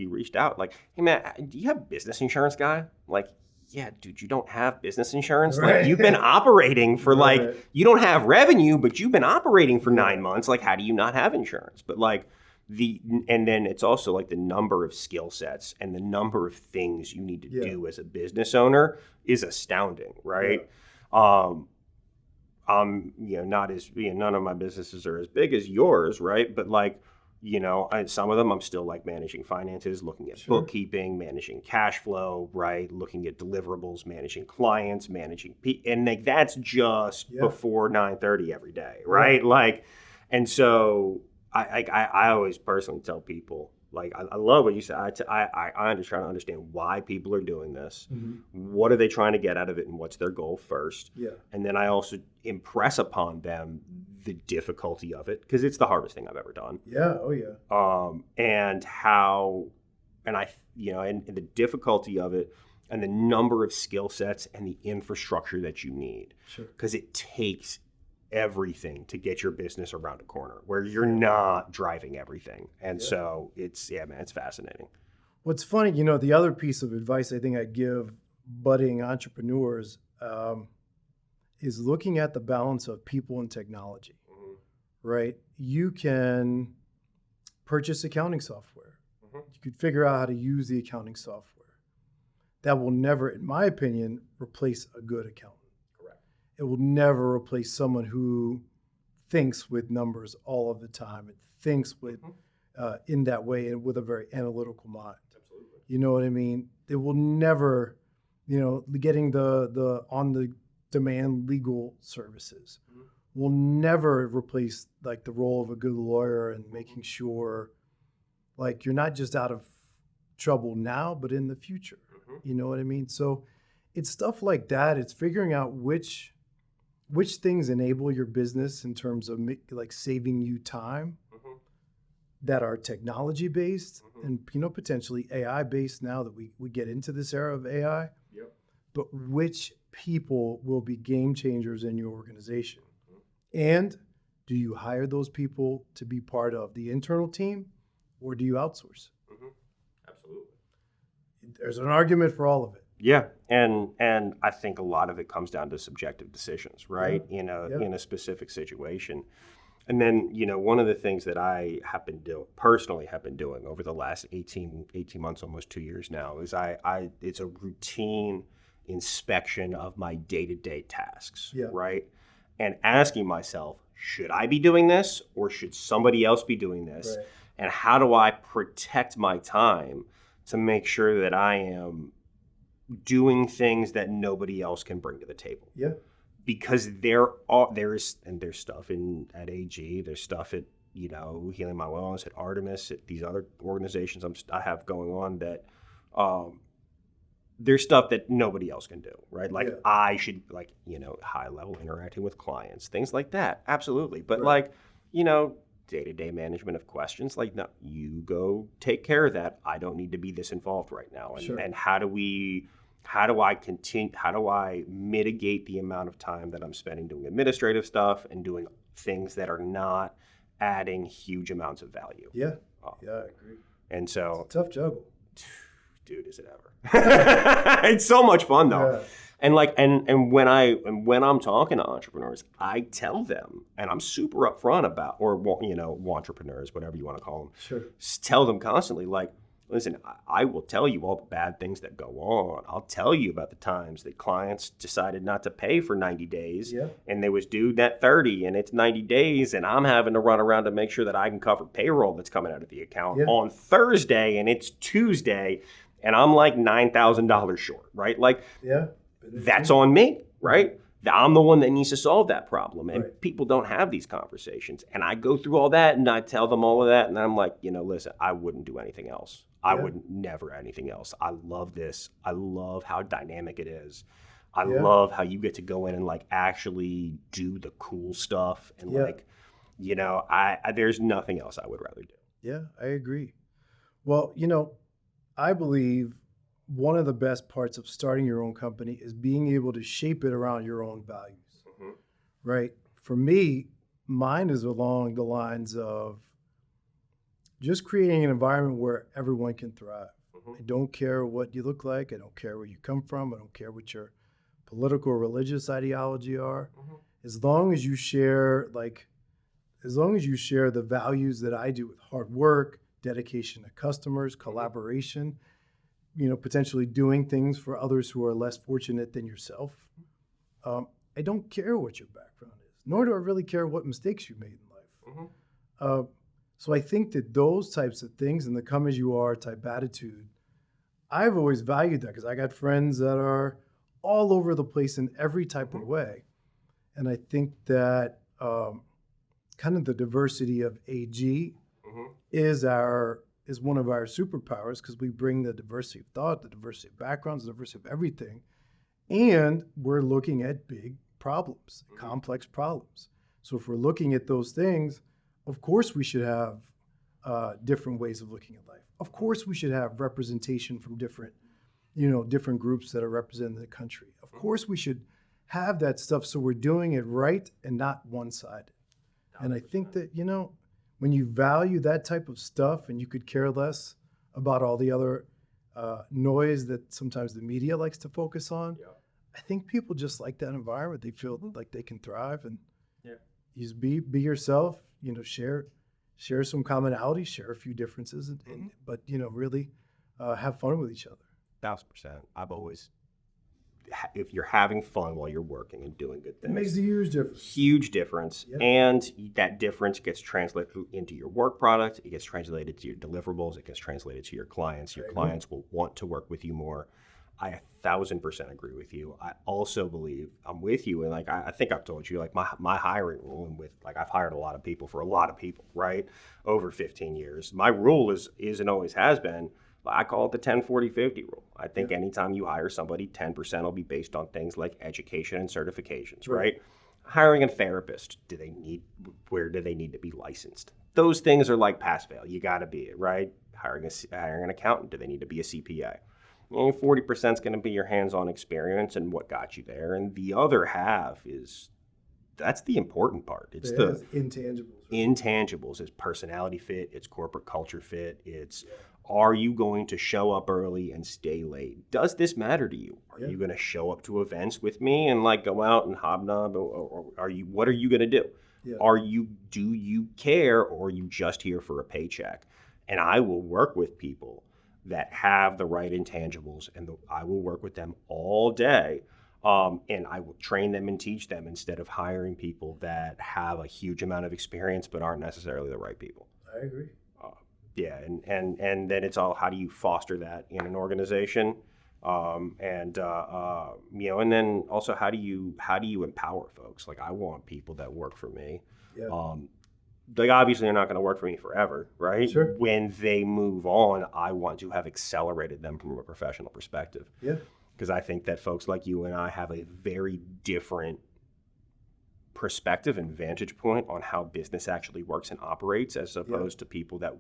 reached out like, hey man, do you have business insurance, guy? Like, yeah, dude, you don't have business insurance. Right. Like you've been operating for like, you don't have revenue, but you've been operating for 9 months. Like, how do you not have insurance? But like and then it's also like the number of skill sets and the number of things you need to do as a business owner is astounding, right? Yeah. I'm, not as, none of my businesses are as big as yours, right? But like, some of them I'm still like managing finances, looking at bookkeeping, managing cash flow, right? Looking at deliverables, managing clients, managing and like that's just before 9:30 every day, right? Yeah. Like, and so I always personally tell people, like, I love what you said. I try to understand why people are doing this. What are they trying to get out of it, and what's their goal first? Yeah. And then I also impress upon them the difficulty of it, because it's the hardest thing I've ever done. Yeah. Oh yeah. And how, and and the difficulty of it, and the number of skill sets and the infrastructure that you need. Sure. Because it takes everything to get your business around a corner where you're not driving everything. And so it's fascinating. What's funny, the other piece of advice I think I give budding entrepreneurs is looking at the balance of people and technology, right? You can purchase accounting software. You could figure out how to use the accounting software. That will never, in my opinion, replace a good accountant. It will never replace someone who thinks with numbers all of the time and thinks with in that way and with a very analytical mind. Absolutely. You know what I mean? It will never, getting the on the demand legal services will never replace like the role of a good lawyer and making sure like you're not just out of trouble now, but in the future. You know what I mean? So it's stuff like that. It's figuring out which things enable your business in terms of like saving you time that are technology based and potentially AI based now that we get into this era of AI. Yep. But which people will be game changers in your organization? And do you hire those people to be part of the internal team, or do you outsource? Absolutely. There's an argument for all of it. Yeah, and I think a lot of it comes down to subjective decisions, right? Yeah. In a specific situation. And then, one of the things that I have been doing over the last 18 months, almost 2 years now, is it's a routine inspection of my day-to-day tasks, right? And asking myself, should I be doing this or should somebody else be doing this? Right. And how do I protect my time to make sure that I am doing things that nobody else can bring to the table? Yeah. Because there's stuff at AG, there's stuff at Healing My Wellness, at Artemis, at these other organizations I have going on that there's stuff that nobody else can do, right? Like I should high level interacting with clients, things like that, absolutely. But day-to-day management of questions, like, no, you go take care of that. I don't need to be this involved right now. And how do I mitigate the amount of time that I'm spending doing administrative stuff and doing things that are not adding huge amounts of value? Yeah. I agree. And so it's a tough juggle. Dude, is it ever? It's so much fun though. Yeah. And when I'm talking to entrepreneurs, I tell them, and I'm super upfront about, or entrepreneurs, whatever you want to call them. Sure. Tell them constantly, like, listen, I will tell you all the bad things that go on. I'll tell you about the times that clients decided not to pay for 90 days and they was due that 30 and it's 90 days and I'm having to run around to make sure that I can cover payroll that's coming out of the account on Thursday and it's Tuesday and I'm like $9,000 short, right? Like, that's on me, right? I'm the one that needs to solve that problem. And people don't have these conversations. And I go through all that and I tell them all of that. And I'm like, listen, I wouldn't do anything else. I would never anything else. I love this. I love how dynamic it is. I love how you get to go in and like actually do the cool stuff. And there's nothing else I would rather do. Yeah, I agree. Well, I believe one of the best parts of starting your own company is being able to shape it around your own values, right? For me, mine is along the lines of just creating an environment where everyone can thrive. I don't care what you look like. I don't care where you come from. I don't care what your political or religious ideology are. As long as you share the values that I do with hard work, dedication to customers, collaboration, potentially doing things for others who are less fortunate than yourself. I don't care what your background is, nor do I really care what mistakes you made in life. So I think that those types of things and the come as you are type attitude, I've always valued that because I got friends that are all over the place in every type of way. And I think that kind of the diversity of AG is one of our superpowers because we bring the diversity of thought, the diversity of backgrounds, the diversity of everything. And we're looking at big problems, complex problems. So if we're looking at those things, of course we should have different ways of looking at life. Of course we should have representation from different groups that are represented in the country. Of course we should have that stuff so we're doing it right and not one-sided. And I think that, when you value that type of stuff and you could care less about all the other noise that sometimes the media likes to focus on, I think people just like that environment. They feel like they can thrive and just be yourself, share some commonalities, share a few differences, but really have fun with each other. 1,000%. I've always, if you're having fun while you're working and doing good things, it makes a huge difference. Huge difference. Yeah. And that difference gets translated into your work product. It gets translated to your deliverables. It gets translated to your clients. Your clients will want to work with you more. I 1,000% agree with you. I also believe I'm with you. And I think I've told you, my hiring rule, and I've hired a lot of people for a lot of people, right? Over 15 years. My rule is and always has been, I call it the 10-40-50 rule. I think anytime you hire somebody, 10% will be based on things like education and certifications, right? Hiring a therapist, where do they need to be licensed? Those things are like pass fail. You got to be it, right? Hiring an accountant, do they need to be a CPA? And 40% is going to be your hands-on experience and what got you there. And the other half that's the important part. It's the intangibles. Intangibles. It's personality fit. It's corporate culture fit. It's are you going to show up early and stay late? Does this matter to you? Are you going to show up to events with me and like go out and hobnob? Or are you? What are you going to do? Yeah. Do you care, or are you just here for a paycheck? And I will work with people that have the right intangibles, and I will work with them all day. And I will train them and teach them instead of hiring people that have a huge amount of experience but aren't necessarily the right people. I agree. Yeah, and then it's all, how do you foster that in an organization, and then also how do you empower folks? Like, I want people that work for me. Yeah. Like, obviously they're not going to work for me forever, right? Sure. When they move on, I want to have accelerated them from a professional perspective. Yeah. Because I think that folks like you and I have a very different perspective and vantage point on how business actually works and operates, as opposed to people that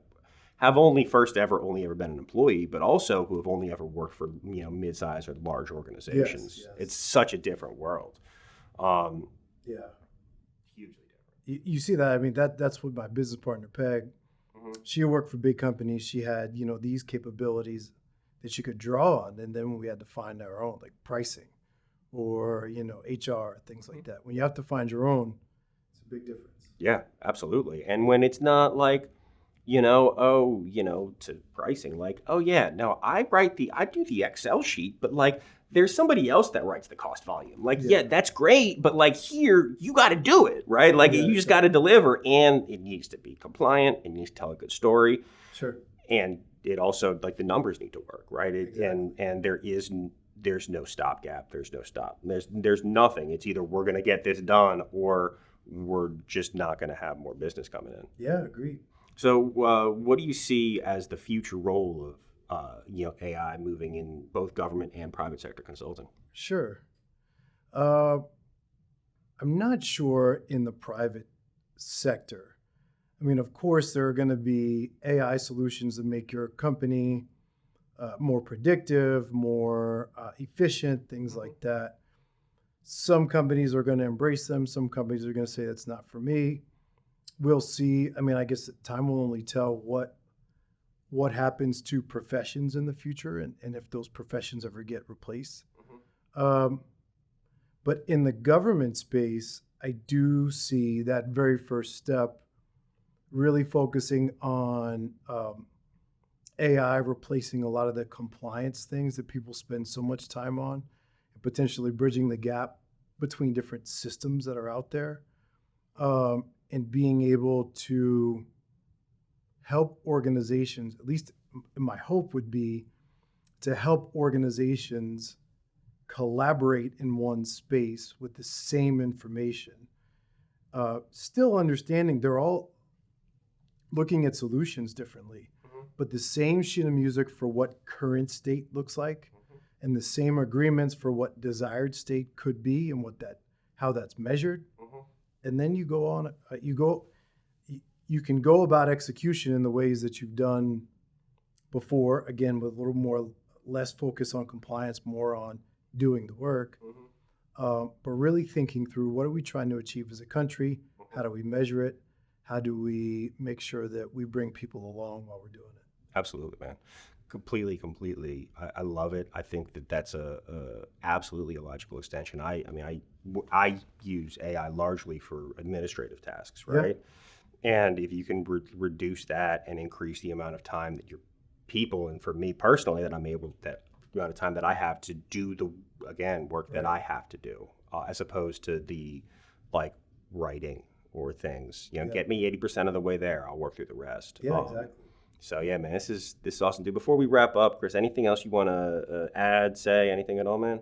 have only ever been an employee, but also who have only ever worked for mid-sized or large organizations. Yes. It's such a different world. Hugely different. You see that? I mean, that's what my business partner Peg. Mm-hmm. She worked for big companies. She had these capabilities that she could draw on, and then we had to find our own, like pricing, or HR, things like that. When you have to find your own, it's a big difference. Yeah, absolutely. And when it's not like, to pricing, like, I do the Excel sheet, but like there's somebody else that writes the cost volume. Like, that's great, but like here, you got to do it, right? Like you just got to deliver, and it needs to be compliant. It needs to tell a good story. Sure. And it also, like, the numbers need to work, right? And there's no stopgap. There's no stop. There's nothing. It's either we're going to get this done or we're just not going to have more business coming in. Yeah, agreed. So what do you see as the future role of AI moving in both government and private sector consulting? Sure. I'm not sure in the private sector. I mean, of course, there are going to be AI solutions that make your company more predictive, more efficient, things like that. Some companies are going to embrace them. Some companies are going to say, that's not for me. We'll see. I mean, I guess time will only tell what happens to professions in the future, and if those professions ever get replaced. Mm-hmm. But in the government space, I do see that very first step really focusing on AI replacing a lot of the compliance things that people spend so much time on, and potentially bridging the gap between different systems that are out there, and being able to help organizations, at least my hope would be to help organizations collaborate in one space with the same information, still understanding they're all looking at solutions differently, but the same sheet of music for what current state looks like, and the same agreements for what desired state could be and how that's measured. And then you go on, you can go about execution in the ways that you've done before, again, with a little less focus on compliance, more on doing the work, but really thinking through, what are we trying to achieve as a country? How do we measure it? How do we make sure that we bring people along while we're doing it? Absolutely, man. Completely. I love it. I think that's absolutely a logical extension. I use AI largely for administrative tasks, right? Yeah. And if you can reduce that and increase the amount of time that your people, and for me personally, that amount of time that I have to do the work that I have to do, as opposed to the writing or things. Get me 80% of the way there. I'll work through the rest. Yeah, exactly. So yeah, man, this is awesome, dude. Before we wrap up, Chris, anything else you want to add, say, anything at all, man?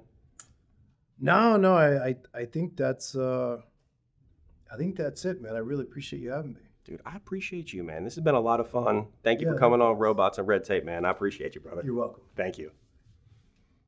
No, I think that's it, man. I really appreciate you having me. Dude, I appreciate you, man. This has been a lot of fun. Thank you for Yeah, coming on Robots and Red Tape, man. I appreciate you, brother. You're welcome. Thank you.